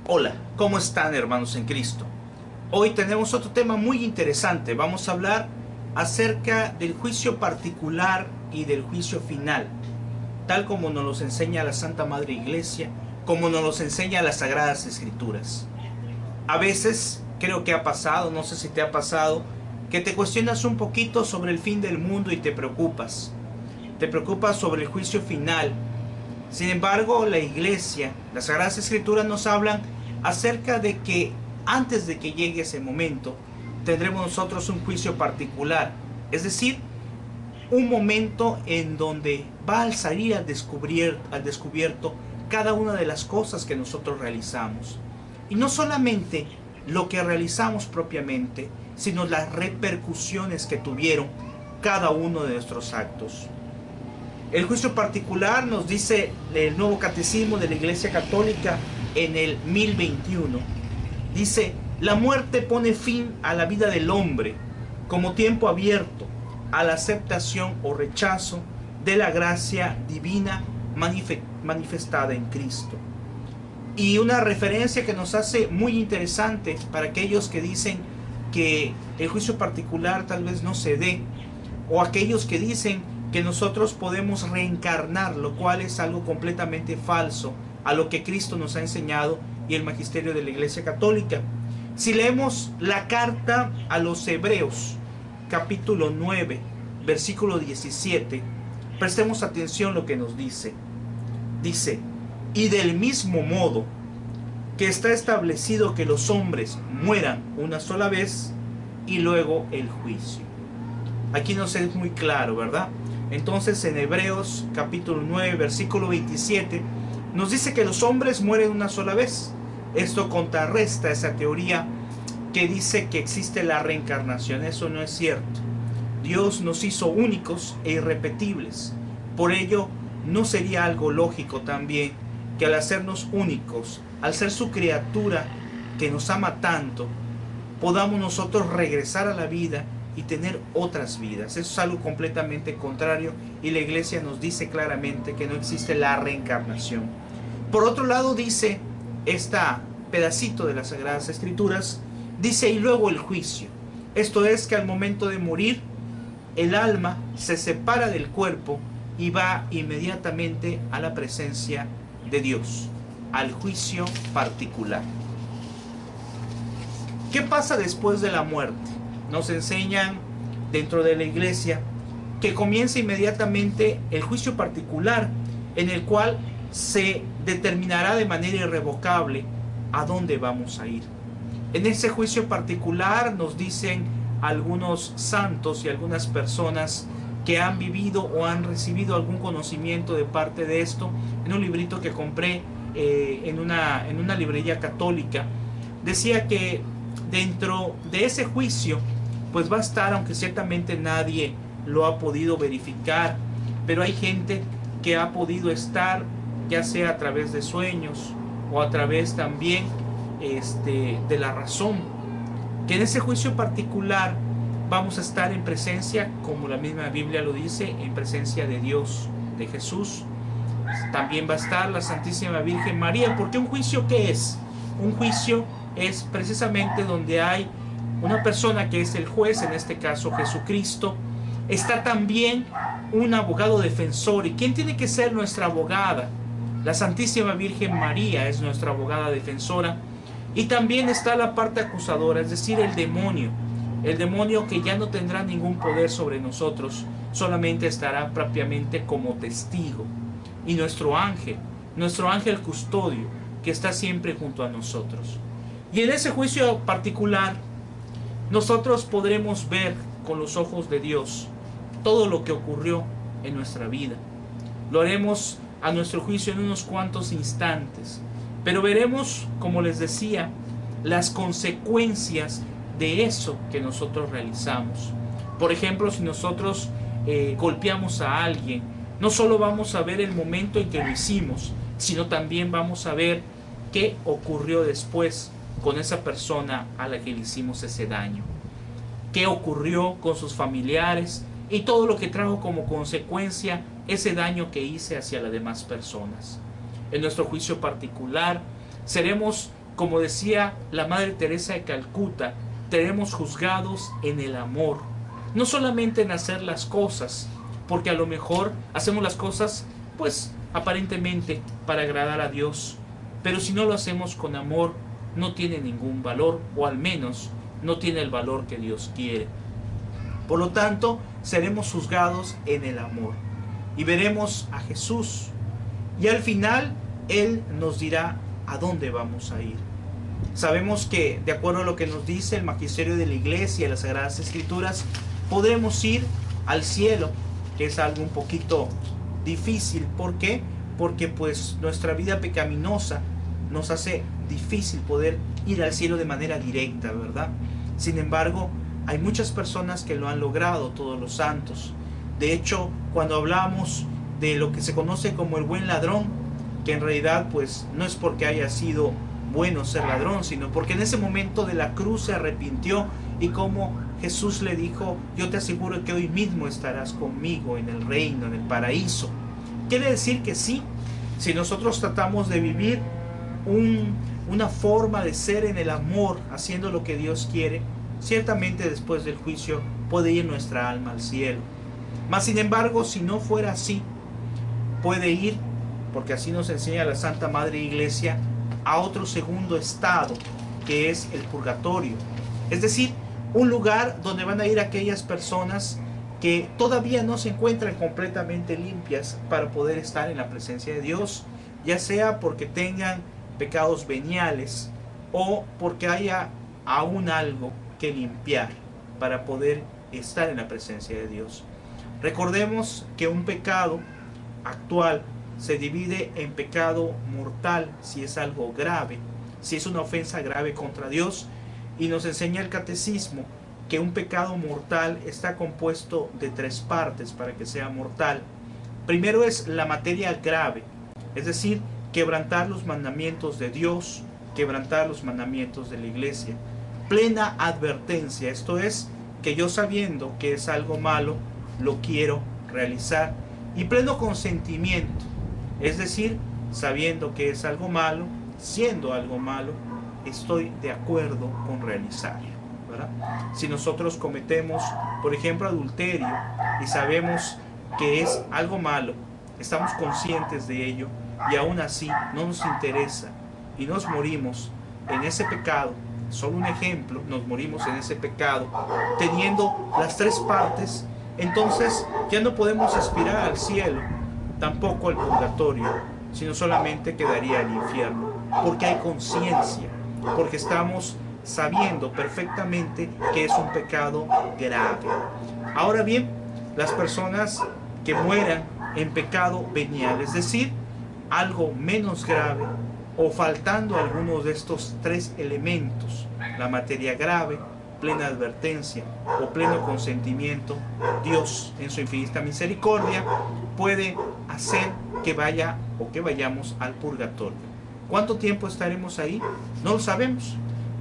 Hola, ¿cómo están, hermanos en Cristo? Hoy tenemos otro tema muy interesante. Vamos a hablar acerca del juicio particular y del juicio final, tal como nos los enseña la Santa Madre Iglesia, como nos los enseña las Sagradas Escrituras. A veces creo que ha pasado, no sé si te ha pasado, que te cuestionas un poquito sobre el fin del mundo y te preocupas. Te preocupas sobre el juicio final. Sin embargo, la Iglesia, las Sagradas Escrituras nos hablan acerca de que antes de que llegue ese momento, tendremos nosotros un juicio particular. Es decir, un momento en donde va a salir al descubierto cada una de las cosas que nosotros realizamos. Y no solamente lo que realizamos propiamente, sino las repercusiones que tuvieron cada uno de nuestros actos. El juicio particular nos dice el Nuevo Catecismo de la Iglesia Católica en el 1021. Dice: la muerte pone fin a la vida del hombre como tiempo abierto a la aceptación o rechazo de la gracia divina manifestada en Cristo. Y una referencia que nos hace muy interesante para aquellos que dicen que el juicio particular tal vez no se dé, o aquellos que dicen que nosotros podemos reencarnar, lo cual es algo completamente falso a lo que Cristo nos ha enseñado y el magisterio de la Iglesia Católica. Si leemos la carta a los Hebreos, capítulo 9, versículo 17, prestemos atención a lo que nos dice. Dice: y del mismo modo que está establecido que los hombres mueran una sola vez y luego el juicio. Aquí nos es muy claro, ¿verdad? Entonces en Hebreos capítulo 9, versículo 27, nos dice que los hombres mueren una sola vez. Esto contrarresta esa teoría que dice que existe la reencarnación. Eso no es cierto. Dios nos hizo únicos e irrepetibles. Por ello, no sería algo lógico también que al hacernos únicos, al ser su criatura que nos ama tanto, podamos nosotros regresar a la vida y tener otras vidas. Eso es algo completamente contrario, y la Iglesia nos dice claramente que no existe la reencarnación. Por otro lado, dice este pedacito de las Sagradas Escrituras, dice: y luego el juicio. Esto es que al momento de morir, el alma se separa del cuerpo y va inmediatamente a la presencia de Dios, al juicio particular. ¿Qué pasa después de la muerte? Nos enseñan dentro de la Iglesia que comienza inmediatamente el juicio particular, en el cual se determinará de manera irrevocable a dónde vamos a ir. En ese juicio particular nos dicen algunos santos y algunas personas que han vivido o han recibido algún conocimiento de parte de esto, en un librito que compré en una librería católica, decía que dentro de ese juicio pues va a estar, aunque ciertamente nadie lo ha podido verificar, pero hay gente que ha podido estar, ya sea a través de sueños o a través también de la razón, que en ese juicio particular vamos a estar en presencia, como la misma Biblia lo dice, en presencia de Dios, de Jesús. También va a estar la Santísima Virgen María, porque un juicio, ¿qué es? Un juicio es precisamente donde hay una persona que es el juez, en este caso Jesucristo. Está también un abogado defensor. ¿Y quién tiene que ser nuestra abogada? La Santísima Virgen María es nuestra abogada defensora. Y también está la parte acusadora, es decir, el demonio. El demonio que ya no tendrá ningún poder sobre nosotros, solamente estará propiamente como testigo. Y nuestro ángel custodio, que está siempre junto a nosotros. Y en ese juicio particular, nosotros podremos ver con los ojos de Dios todo lo que ocurrió en nuestra vida. Lo haremos a nuestro juicio en unos cuantos instantes, pero veremos, como les decía, las consecuencias de eso que nosotros realizamos. Por ejemplo, si nosotros golpeamos a alguien, no solo vamos a ver el momento en que lo hicimos, sino también vamos a ver qué ocurrió después con esa persona a la que le hicimos ese daño, qué ocurrió con sus familiares y todo lo que trajo como consecuencia ese daño que hice hacia las demás personas. En nuestro juicio particular seremos Como decía la Madre Teresa de Calcuta, seremos juzgados en el amor. No solamente en hacer las cosas, porque a lo mejor hacemos las cosas, pues, aparentemente para agradar a Dios. Pero si no lo hacemos con amor, no tiene ningún valor, o al menos no tiene el valor que Dios quiere. Por lo tanto, seremos juzgados en el amor. Y veremos a Jesús. Y al final, Él nos dirá a dónde vamos a ir. Sabemos que, de acuerdo a lo que nos dice el magisterio de la Iglesia y las Sagradas Escrituras, podremos ir al cielo, que es algo un poquito difícil. ¿Por qué? Porque pues nuestra vida pecaminosa nos hace difícil poder ir al cielo de manera directa, ¿verdad? Sin embargo, hay muchas personas que lo han logrado, todos los santos. De hecho, cuando hablamos de lo que se conoce como el buen ladrón, que en realidad pues no es porque haya sido bueno ser ladrón, sino porque en ese momento de la cruz se arrepintió, y como Jesús le dijo: yo te aseguro que hoy mismo estarás conmigo en el reino, en el paraíso. Quiere decir que sí, si nosotros tratamos de vivir una forma de ser en el amor, haciendo lo que Dios quiere, ciertamente después del juicio puede ir nuestra alma al cielo. Mas sin embargo, si no fuera así, puede ir, porque así nos enseña la Santa Madre Iglesia, a otro segundo estado, que es el purgatorio. Es decir, un lugar donde van a ir aquellas personas que todavía no se encuentran completamente limpias para poder estar en la presencia de Dios, ya sea porque tengan pecados veniales o porque haya aún algo que limpiar para poder estar en la presencia de Dios. Recordemos que un pecado actual se divide en pecado mortal, si es algo grave, si es una ofensa grave contra Dios, y nos enseña el catecismo que un pecado mortal está compuesto de 3 partes para que sea mortal. Primero es la materia grave, es decir, quebrantar los mandamientos de Dios, quebrantar los mandamientos de la Iglesia. Plena advertencia, esto es, que yo sabiendo que es algo malo, lo quiero realizar. Y pleno consentimiento, es decir, sabiendo que es algo malo, siendo algo malo, estoy de acuerdo con realizarlo, ¿verdad? Si nosotros cometemos, por ejemplo, adulterio y sabemos que es algo malo, estamos conscientes de ello y aún así no nos interesa y nos morimos en ese pecado, solo un ejemplo, nos morimos en ese pecado, teniendo las 3 partes, entonces ya no podemos aspirar al cielo, tampoco al purgatorio, sino solamente quedaría el infierno, porque hay conciencia, porque estamos sabiendo perfectamente que es un pecado grave. Ahora bien, las personas que mueran en pecado venial, es decir, algo menos grave o faltando algunos de estos 3 elementos, la materia grave, plena advertencia o pleno consentimiento, Dios en su infinita misericordia puede hacer que vaya o que vayamos al purgatorio. ¿Cuánto tiempo estaremos ahí? No lo sabemos,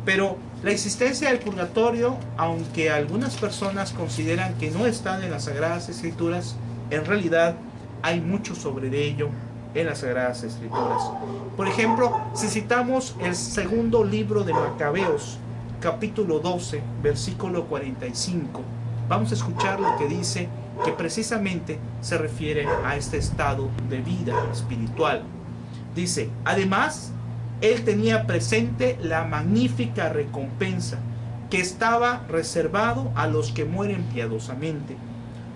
pero la existencia del purgatorio, aunque algunas personas consideran que no están en las Sagradas Escrituras, en realidad hay mucho sobre ello en las Sagradas Escrituras. Por ejemplo, si citamos el segundo libro de Macabeos, capítulo 12, versículo 45, vamos a escuchar lo que dice, que precisamente se refiere a este estado de vida espiritual. Dice: además, él tenía presente la magnífica recompensa que estaba reservado a los que mueren piadosamente.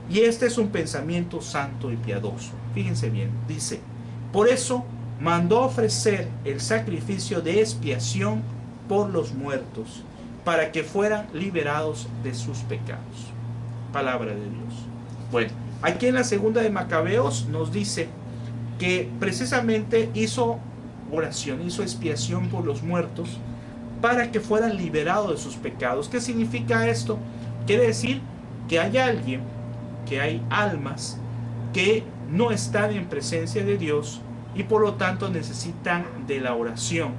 Y este es un pensamiento santo y piadoso. Fíjense bien, dice: por eso mandó ofrecer el sacrificio de expiación por los muertos, para que fueran liberados de sus pecados. Palabra de Dios. Bueno, aquí en la segunda de Macabeos nos dice que precisamente hizo oración, hizo expiación por los muertos para que fueran liberados de sus pecados. ¿Qué significa esto? Quiere decir que hay alguien, que hay almas que no están en presencia de Dios y por lo tanto necesitan de la oración.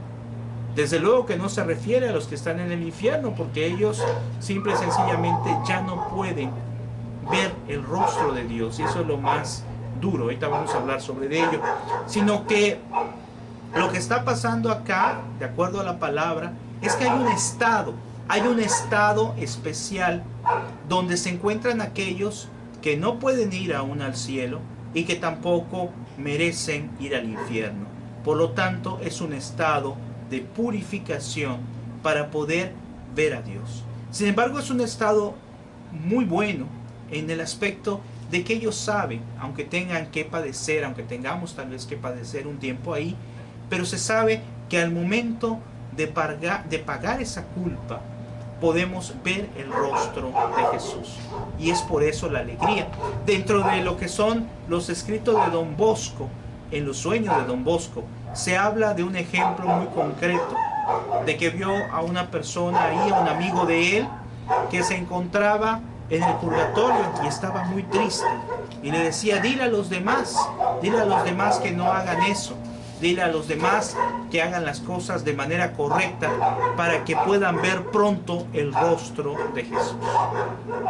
Desde luego que no se refiere a los que están en el infierno, porque ellos simple y sencillamente ya no pueden ver el rostro de Dios, y eso es lo más duro. Ahorita vamos a hablar sobre ello, sino que Lo que está pasando acá, de acuerdo a la palabra, es que hay un estado especial donde se encuentran aquellos que no pueden ir aún al cielo y que tampoco merecen ir al infierno. Por lo tanto, es un estado de purificación para poder ver a Dios. Sin embargo, es un estado muy bueno en el aspecto de que ellos saben, aunque tengan que padecer, aunque tengamos tal vez que padecer un tiempo ahí, pero se sabe que al momento de pagar esa culpa, podemos ver el rostro de Jesús. Y es por eso la alegría. Dentro de lo que son los escritos de Don Bosco, en los sueños de Don Bosco, se habla de un ejemplo muy concreto, de que vio a una persona ahí, a un amigo de él, que se encontraba en el purgatorio y estaba muy triste. Y le decía, dile a los demás que no hagan eso. Dile a los demás que hagan las cosas de manera correcta para que puedan ver pronto el rostro de Jesús.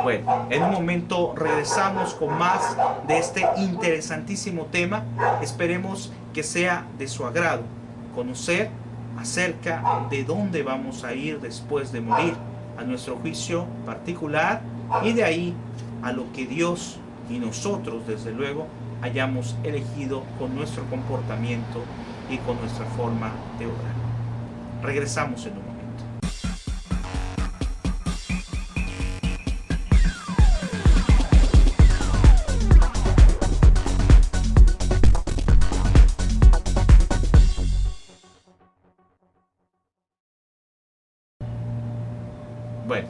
Bueno, en un momento regresamos con más de este interesantísimo tema. Esperemos que sea de su agrado conocer acerca de dónde vamos a ir después de morir, a nuestro juicio particular y de ahí a lo que Dios y nosotros, desde luego, hayamos elegido con nuestro comportamiento y con nuestra forma de obrar. Regresamos en un momento. Bueno,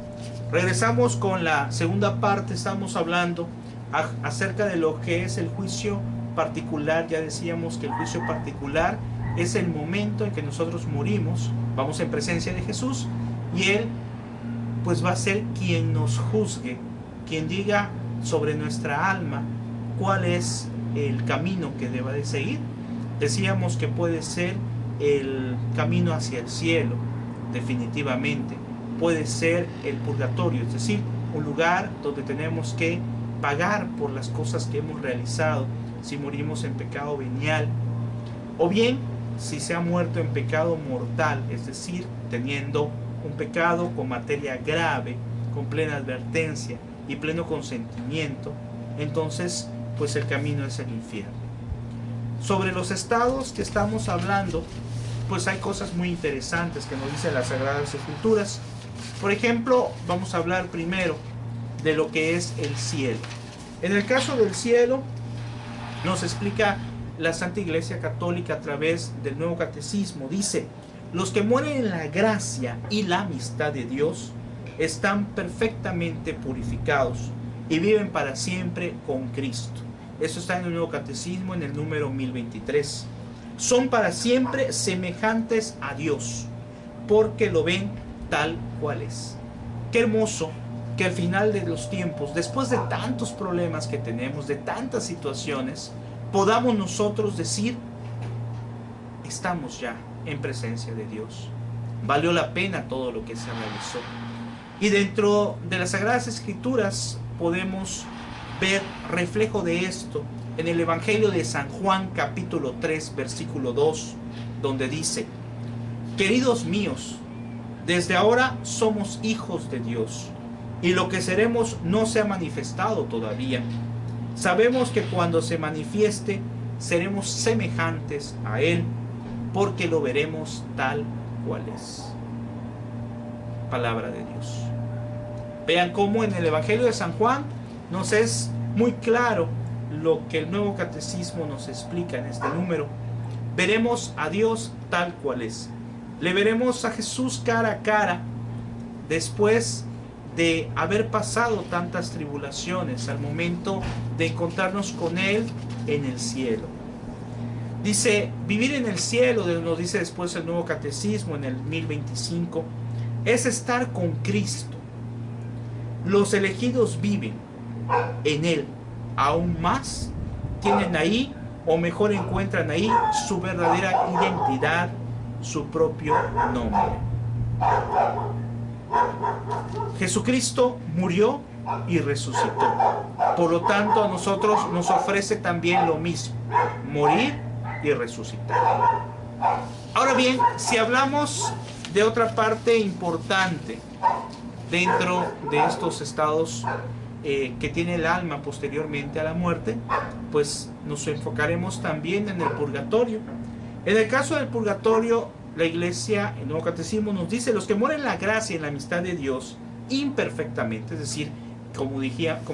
regresamos con la segunda parte. Estamos hablando acerca de lo que es el juicio particular. Ya decíamos que el juicio particular es el momento en que nosotros morimos, vamos en presencia de Jesús y Él pues va a ser quien nos juzgue, quien diga sobre nuestra alma cuál es el camino que deba de seguir. Decíamos que puede ser el camino hacia el cielo, definitivamente. Puede ser el purgatorio, es decir, un lugar donde tenemos que pagar por las cosas que hemos realizado si morimos en pecado venial, o bien si se ha muerto en pecado mortal, es decir, teniendo un pecado con materia grave, con plena advertencia y pleno consentimiento, entonces pues el camino es el infierno. Sobre los estados que estamos hablando, pues hay cosas muy interesantes que nos dicen las Sagradas Escrituras. Por ejemplo, vamos a hablar primero de lo que es el cielo. En el caso del cielo, nos explica la Santa Iglesia Católica a través del Nuevo Catecismo. Dice, los que mueren en la gracia y la amistad de Dios están perfectamente purificados y viven para siempre con Cristo. Eso está en el Nuevo Catecismo, en el número 1023. Son para siempre semejantes a Dios, porque lo ven tal cual es. Qué hermoso que al final de los tiempos, después de tantos problemas que tenemos, de tantas situaciones, podamos nosotros decir, estamos ya en presencia de Dios. Valió la pena todo lo que se realizó. Y dentro de las Sagradas Escrituras podemos ver reflejo de esto en el Evangelio de San Juan, capítulo 3, versículo 2, donde dice, queridos míos, desde ahora somos hijos de Dios, y lo que seremos no se ha manifestado todavía. Sabemos que cuando se manifieste, seremos semejantes a Él, porque lo veremos tal cual es. Palabra de Dios. Vean cómo en el Evangelio de San Juan nos es muy claro lo que el Nuevo Catecismo nos explica en este número. Veremos a Dios tal cual es. Le veremos a Jesús cara a cara después de haber pasado tantas tribulaciones al momento de encontrarnos con Él en el cielo. Dice, vivir en el cielo, nos dice después el Nuevo Catecismo en el 1025, es estar con Cristo. Los elegidos viven en Él, aún más tienen ahí, o mejor encuentran ahí, su verdadera identidad, su propio nombre. Jesucristo murió y resucitó. Por lo tanto, a nosotros nos ofrece también lo mismo, morir y resucitar. Ahora bien, si hablamos de otra parte importante dentro de estos estados que tiene el alma posteriormente a la muerte, pues nos enfocaremos también en el purgatorio. En el caso del purgatorio, la Iglesia, el Nuevo Catecismo nos dice: los que mueren en la gracia y en la amistad de Dios imperfectamente, es decir, como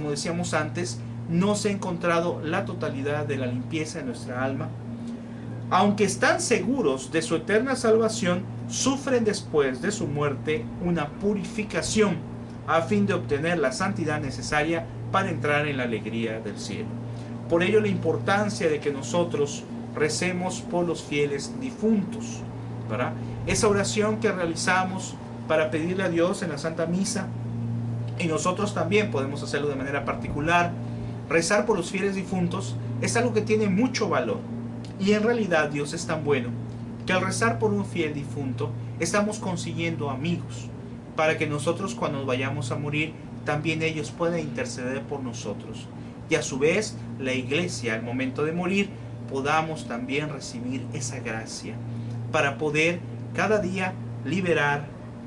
decíamos antes, no se ha encontrado la totalidad de la limpieza de nuestra alma, aunque están seguros de su eterna salvación, sufren después de su muerte una purificación a fin de obtener la santidad necesaria para entrar en la alegría del cielo. Por ello la importancia de que nosotros recemos por los fieles difuntos, ¿verdad? Esa oración que realizamos para pedirle a Dios en la Santa Misa, y nosotros también podemos hacerlo de manera particular, rezar por los fieles difuntos, es algo que tiene mucho valor. Y en realidad Dios es tan bueno que al rezar por un fiel difunto estamos consiguiendo amigos, para que nosotros cuando vayamos a morir también ellos puedan interceder por nosotros. Y a su vez la Iglesia al momento de morir podamos también recibir esa gracia para poder cada día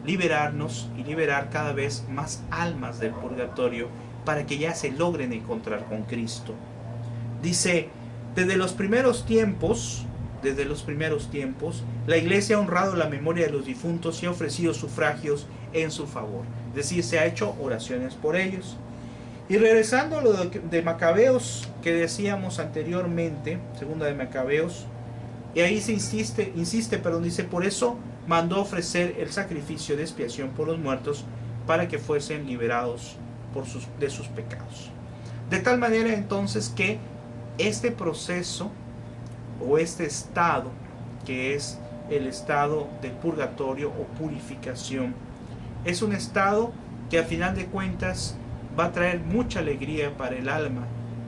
liberarnos y liberar cada vez más almas del purgatorio para que ya se logren encontrar con Cristo. Dice: desde los primeros tiempos, la Iglesia ha honrado la memoria de los difuntos y ha ofrecido sufragios en su favor. Es decir, se ha hecho oraciones por ellos. Y regresando a lo de Macabeos que decíamos anteriormente, segunda de Macabeos, y ahí se insiste, dice: por eso mandó ofrecer el sacrificio de expiación por los muertos, para que fuesen liberados de sus pecados. De tal manera entonces que este proceso o este estado, que es el estado del purgatorio o purificación, es un estado que a final de cuentas va a traer mucha alegría para el alma,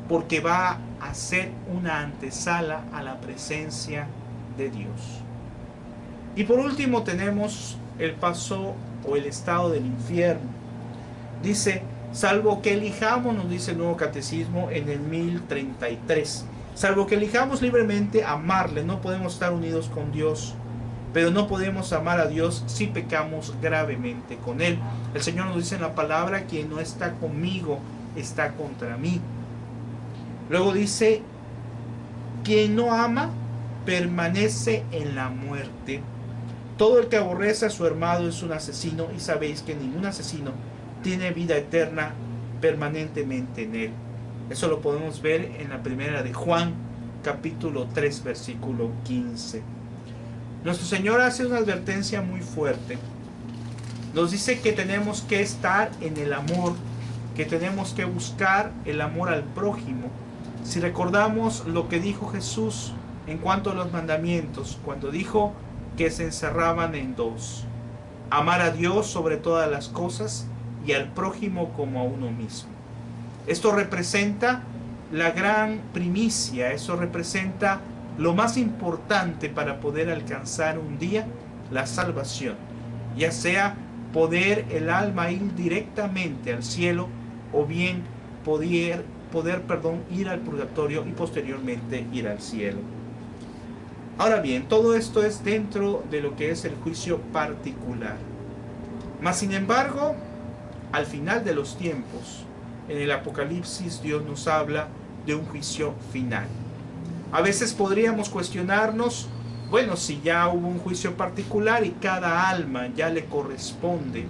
porque va a ser una antesala a la presencia de Dios. Y por último tenemos el paso o el estado del infierno. Dice: salvo que elijamos, nos dice el Nuevo Catecismo en el 1033, salvo que elijamos libremente amarle, no podemos estar unidos con Dios, pero no podemos amar a Dios si pecamos gravemente con Él. El Señor nos dice en la palabra: quien no está conmigo está contra mí. Luego dice: quien no ama permanece en la muerte. Todo el que aborrece a su hermano es un asesino, y sabéis que ningún asesino tiene vida eterna permanentemente en él. Eso lo podemos ver en la primera de Juan, capítulo 3, versículo 15. Nuestro Señor hace una advertencia muy fuerte. Nos dice que tenemos que estar en el amor, que tenemos que buscar el amor al prójimo. Si recordamos lo que dijo Jesús en cuanto a los mandamientos, cuando dijo que se encerraban en dos: amar a Dios sobre todas las cosas y al prójimo como a uno mismo. Esto representa la gran primicia, eso representa lo más importante para poder alcanzar un día la salvación, ya sea poder el alma ir directamente al cielo, o bien poder ir al purgatorio y posteriormente ir al cielo. Ahora bien, todo esto es dentro de lo que es el juicio particular. Mas sin embargo, al final de los tiempos, en el Apocalipsis, Dios nos habla de un juicio final. A veces podríamos cuestionarnos, bueno, si ya hubo un juicio particular y cada alma ya le corresponde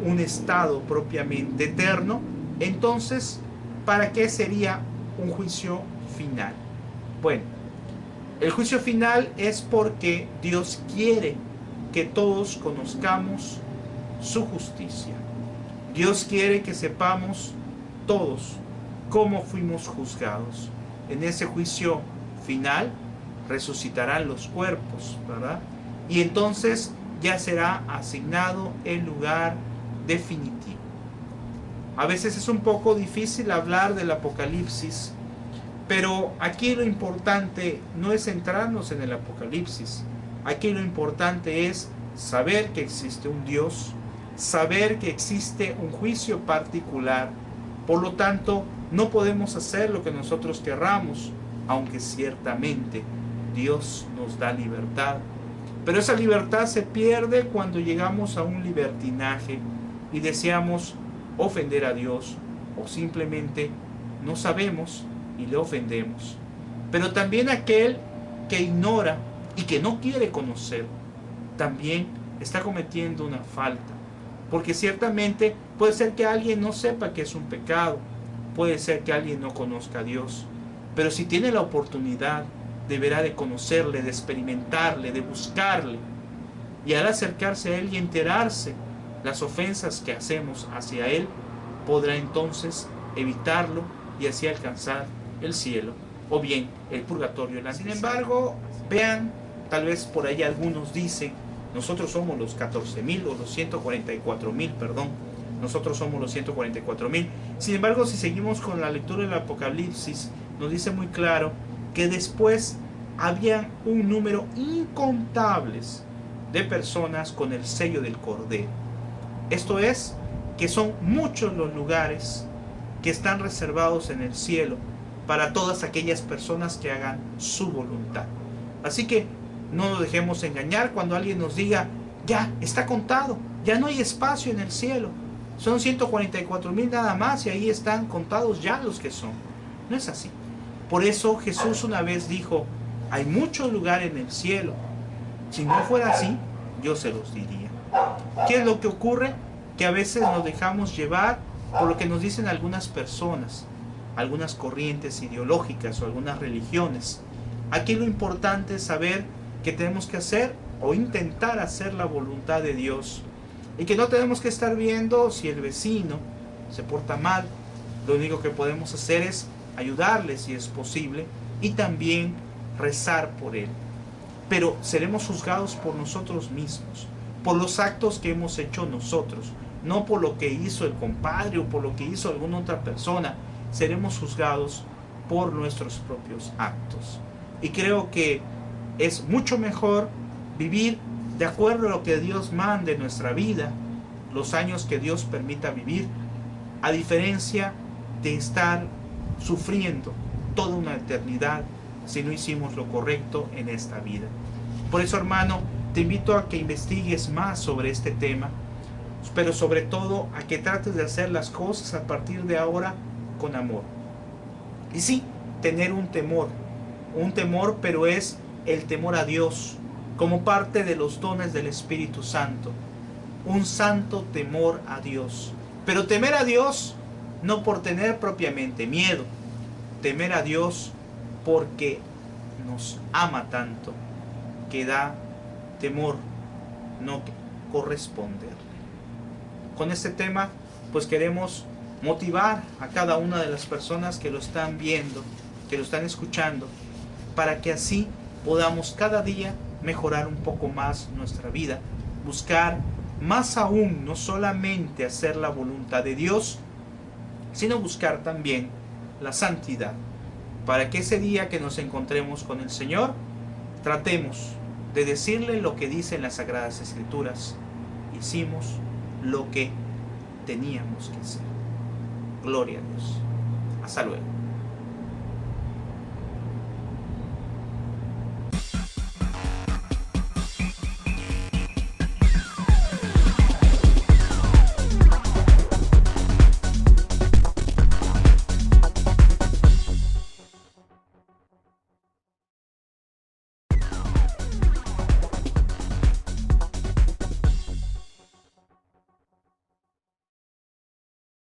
un estado propiamente eterno, entonces, ¿para qué sería un juicio final? Bueno, el juicio final es porque Dios quiere que todos conozcamos su justicia. Dios quiere que sepamos todos cómo fuimos juzgados. En ese juicio final resucitarán los cuerpos, ¿verdad? Y entonces ya será asignado el lugar definitivo. A veces es un poco difícil hablar del Apocalipsis, pero aquí lo importante no es centrarnos en el Apocalipsis. Aquí lo importante es saber que existe un Dios, saber que existe un juicio particular. Por lo tanto, no podemos hacer lo que nosotros querramos, aunque ciertamente Dios nos da libertad. Pero esa libertad se pierde cuando llegamos a un libertinaje y deseamos ofender a Dios, o simplemente no sabemos y le ofendemos. Pero también aquel que ignora y que no quiere conocer, también está cometiendo una falta. Porque ciertamente puede ser que alguien no sepa que es un pecado, puede ser que alguien no conozca a Dios, pero si tiene la oportunidad, deberá de conocerle, de experimentarle, de buscarle, y al acercarse a Él y enterarse las ofensas que hacemos hacia Él, podrá entonces evitarlo y así alcanzar el cielo, o bien el purgatorio. Sin embargo, vean, tal vez por ahí algunos dicen, nosotros somos los 14,000 o los 144,000, perdón, nosotros somos los 144,000. Sin embargo, si seguimos con la lectura del Apocalipsis, nos dice muy claro que después había un número incontables de personas con el sello del Cordero. Esto es, que son muchos los lugares que están reservados en el cielo para todas aquellas personas que hagan su voluntad. Así que no nos dejemos engañar cuando alguien nos diga, ya está contado, ya no hay espacio en el cielo, son 144,000 nada más y ahí están contados ya los que son. No es así. Por eso Jesús una vez dijo, hay mucho lugar en el cielo. Si no fuera así, yo se los diría. ¿Qué es lo que ocurre? Que a veces nos dejamos llevar por lo que nos dicen algunas personas, algunas corrientes ideológicas o algunas religiones. Aquí lo importante es saber que tenemos que hacer o intentar hacer la voluntad de Dios y que no tenemos que estar viendo si el vecino se porta mal. Lo único que podemos hacer es ayudarle si es posible y también rezar por él. Pero seremos juzgados por nosotros mismos, por los actos que hemos hecho nosotros, no por lo que hizo el compadre o por lo que hizo alguna otra persona. Seremos juzgados por nuestros propios actos. Y creo que es mucho mejor vivir de acuerdo a lo que Dios mande en nuestra vida, los años que Dios permita vivir, a diferencia de estar sufriendo toda una eternidad si no hicimos lo correcto en esta vida. Por eso, hermano, te invito a que investigues más sobre este tema, pero sobre todo a que trates de hacer las cosas a partir de ahora con amor. Y sí, tener un temor, pero es el temor a Dios, como parte de los dones del Espíritu Santo. Un santo temor a Dios. Pero temer a Dios no por tener propiamente miedo. Temer a Dios porque nos ama tanto que da temor no corresponderle. Con este tema, pues queremos motivar a cada una de las personas que lo están viendo, que lo están escuchando, para que así podamos cada día mejorar un poco más nuestra vida, buscar más aún, no solamente hacer la voluntad de Dios, sino buscar también la santidad, para que ese día que nos encontremos con el Señor, tratemos de decirle lo que dicen las Sagradas Escrituras: hicimos lo que teníamos que hacer. Gloria a Dios. Hasta luego.